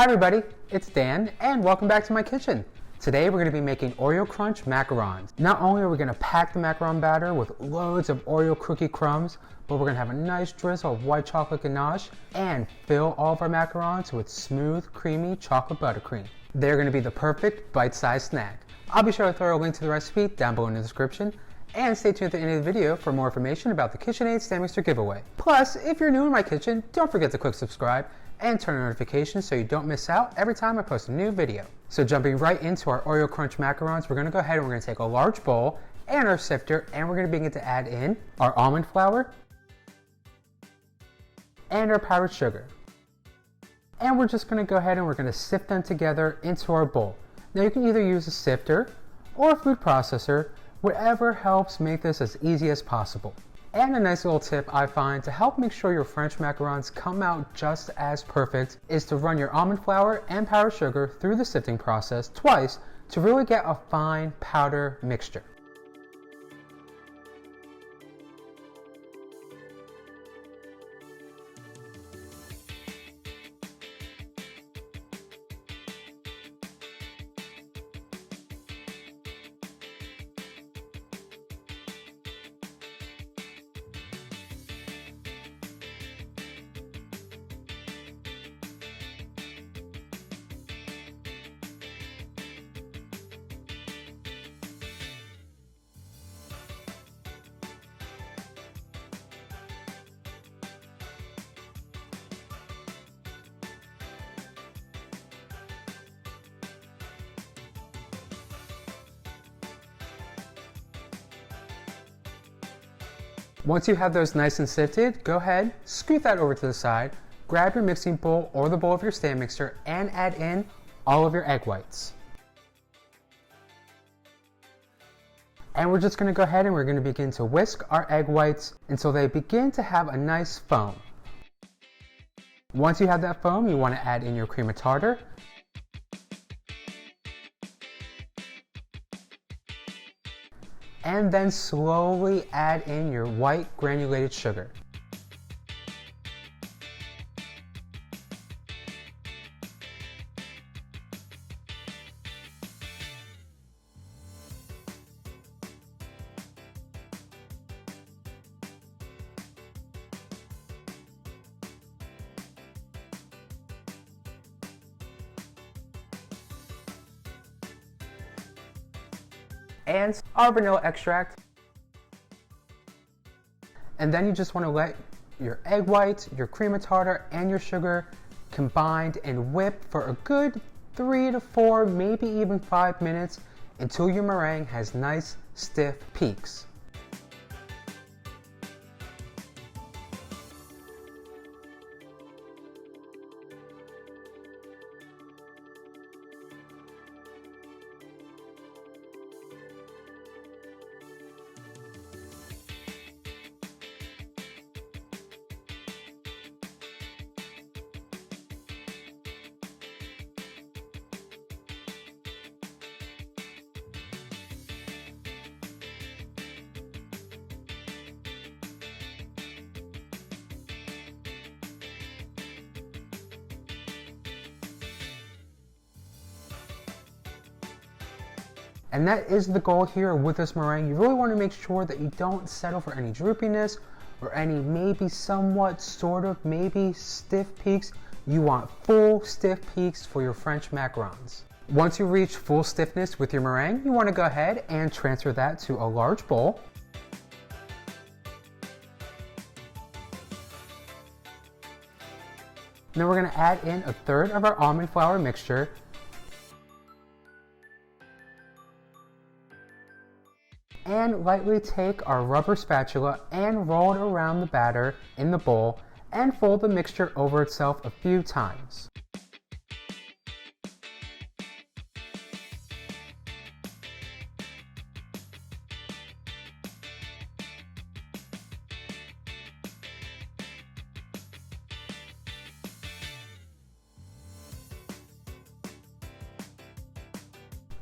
Hi everybody, it's Dan and welcome back to my kitchen. Today we're going to be making Oreo Crunch Macarons. Not only are we going to pack the macaron batter with loads of Oreo cookie crumbs, but we're going to have a nice drizzle of white chocolate ganache and fill all of our macarons with smooth, creamy chocolate buttercream. They're going to be the perfect bite-sized snack. I'll be sure to throw a link to the recipe down below in the description. And stay tuned at the end of the video for more information about the KitchenAid stand mixer giveaway. Plus, if you're new in my kitchen, don't forget to click subscribe and turn on notifications so you don't miss out every time I post a new video. So jumping right into our Oreo Crunch Macarons, we're going to go ahead and we're going to take a large bowl and our sifter, and we're going to begin to add in our almond flour and our powdered sugar. And we're just going to go ahead and we're going to sift them together into our bowl. Now you can either use a sifter or a food processor, whatever helps make this as easy as possible. And a nice little tip I find to help make sure your French macarons come out just as perfect is to run your almond flour and powdered sugar through the sifting process twice to really get a fine powder mixture. Once you have those nice and sifted, go ahead, scoot that over to the side, grab your mixing bowl or the bowl of your stand mixer and add in all of your egg whites. And we're just going to go ahead and we're going to begin to whisk our egg whites until they begin to have a nice foam. Once you have that foam, you want to add in your cream of tartar. And then slowly add in your white granulated sugar. And our vanilla extract. And then you just want to let your egg whites, your cream of tartar, and your sugar combined and whip for a good 3 to 4, maybe even 5 minutes until your meringue has nice stiff peaks. And that is the goal here with this meringue. You really want to make sure that you don't settle for any droopiness or any maybe somewhat sort of maybe stiff peaks. You want full stiff peaks for your French macarons. Once you reach full stiffness with your meringue, you want to go ahead and transfer that to a large bowl. Then we're going to add in a third of our almond flour mixture. And lightly take our rubber spatula and roll it around the batter in the bowl and fold the mixture over itself a few times.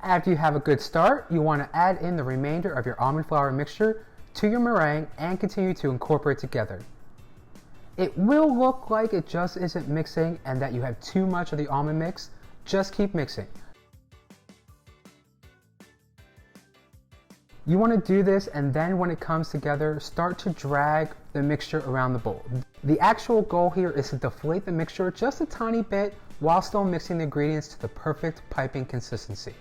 After you have a good start, you want to add in the remainder of your almond flour mixture to your meringue and continue to incorporate together. It will look like it just isn't mixing and that you have too much of the almond mix. Just keep mixing. You want to do this, and then when it comes together, start to drag the mixture around the bowl. The actual goal here is to deflate the mixture just a tiny bit while still mixing the ingredients to the perfect piping consistency.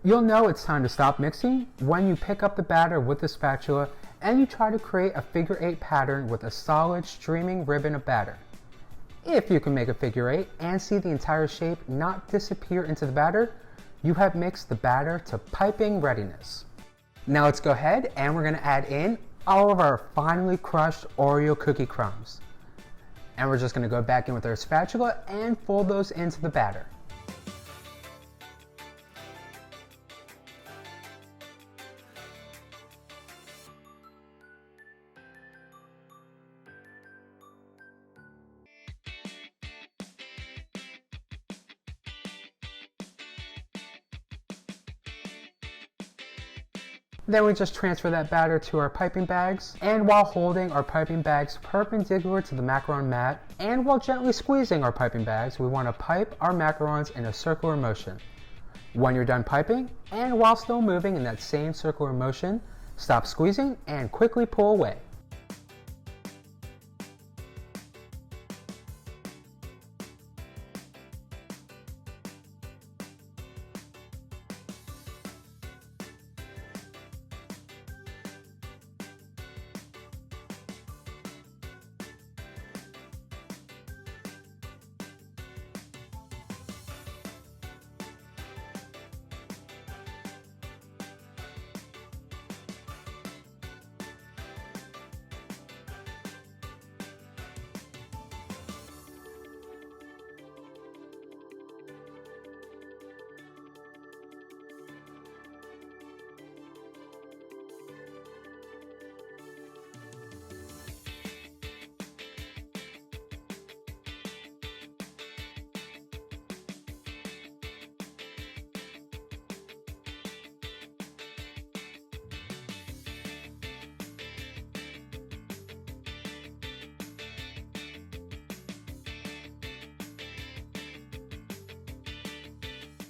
You'll know it's time to stop mixing when you pick up the batter with the spatula and you try to create a figure 8 pattern with a solid streaming ribbon of batter. If you can make a figure 8 and see the entire shape not disappear into the batter, you have mixed the batter to piping readiness. Now let's go ahead and we're going to add in all of our finely crushed Oreo cookie crumbs. And we're just going to go back in with our spatula and fold those into the batter. Then we just transfer that batter to our piping bags, and while holding our piping bags perpendicular to the macaron mat, and while gently squeezing our piping bags, we want to pipe our macarons in a circular motion. When you're done piping, and while still moving in that same circular motion, stop squeezing and quickly pull away.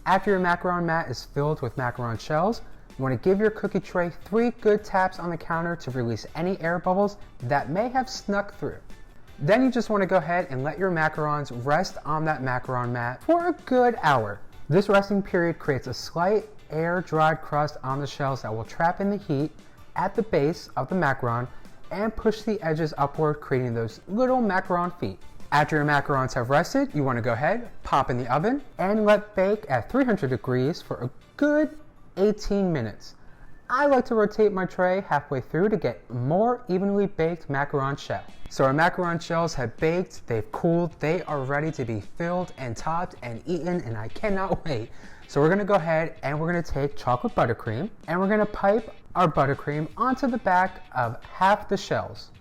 After your macaron mat is filled with macaron shells, you want to give your cookie tray 3 good taps on the counter to release any air bubbles that may have snuck through. Then you just want to go ahead and let your macarons rest on that macaron mat for a good hour. This resting period creates a slight air-dried crust on the shells that will trap in the heat at the base of the macaron and push the edges upward, creating those little macaron feet. After your macarons have rested, you want to go ahead, pop in the oven, and let bake at 300 degrees for a good 18 minutes. I like to rotate my tray halfway through to get more evenly baked macaron shell. So our macaron shells have baked, they've cooled, they are ready to be filled and topped and eaten, and I cannot wait. So we're going to go ahead and we're going to take chocolate buttercream and we're going to pipe our buttercream onto the back of half the shells.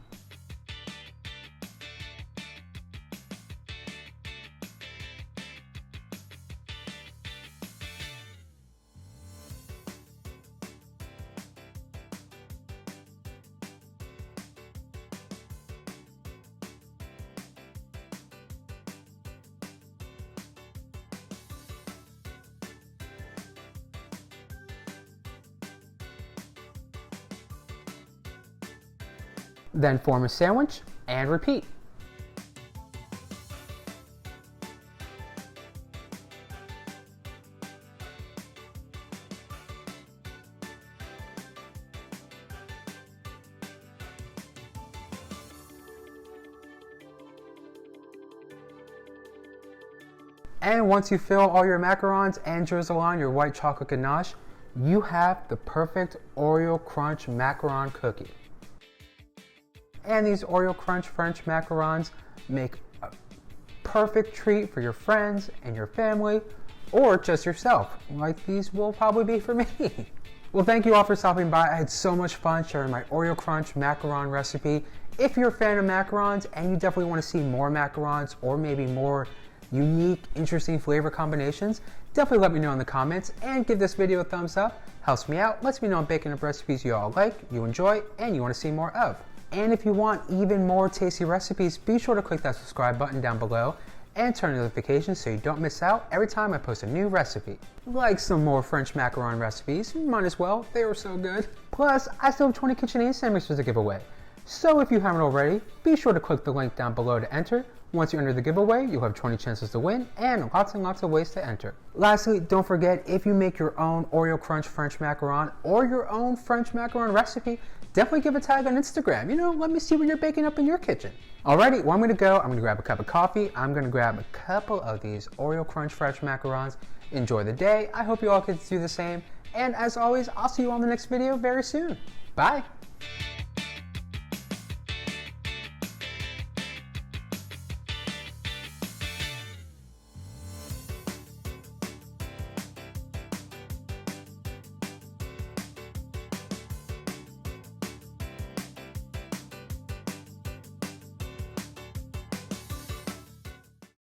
Then form a sandwich and repeat. And once you fill all your macarons and drizzle on your white chocolate ganache, you have the perfect Oreo Crunch macaron cookie. And these Oreo Crunch French macarons make a perfect treat for your friends and your family, or just yourself, like these will probably be for me. Well, thank you all for stopping by. I had so much fun sharing my Oreo Crunch macaron recipe. If you're a fan of macarons and you definitely want to see more macarons or maybe more unique, interesting flavor combinations, definitely let me know in the comments and give this video a thumbs up. Helps me out, lets me know I'm baking up recipes you all like, you enjoy, and you want to see more of. And if you want even more tasty recipes, be sure to click that subscribe button down below and turn on notifications so you don't miss out every time I post a new recipe. Like some more French macaron recipes, might as well, they were so good. Plus, I still have 20 KitchenAid sandwiches to give away. So if you haven't already, be sure to click the link down below to enter. Once you enter the giveaway, you'll have 20 chances to win and lots of ways to enter. Lastly, don't forget, if you make your own Oreo Crunch French macaron or your own French macaron recipe, definitely give a tag on Instagram. You know, let me see what you're baking up in your kitchen. Alrighty, well, I'm gonna grab a cup of coffee. I'm gonna grab a couple of these Oreo Crunch French macarons. Enjoy the day. I hope you all get to do the same. And as always, I'll see you on the next video very soon. Bye.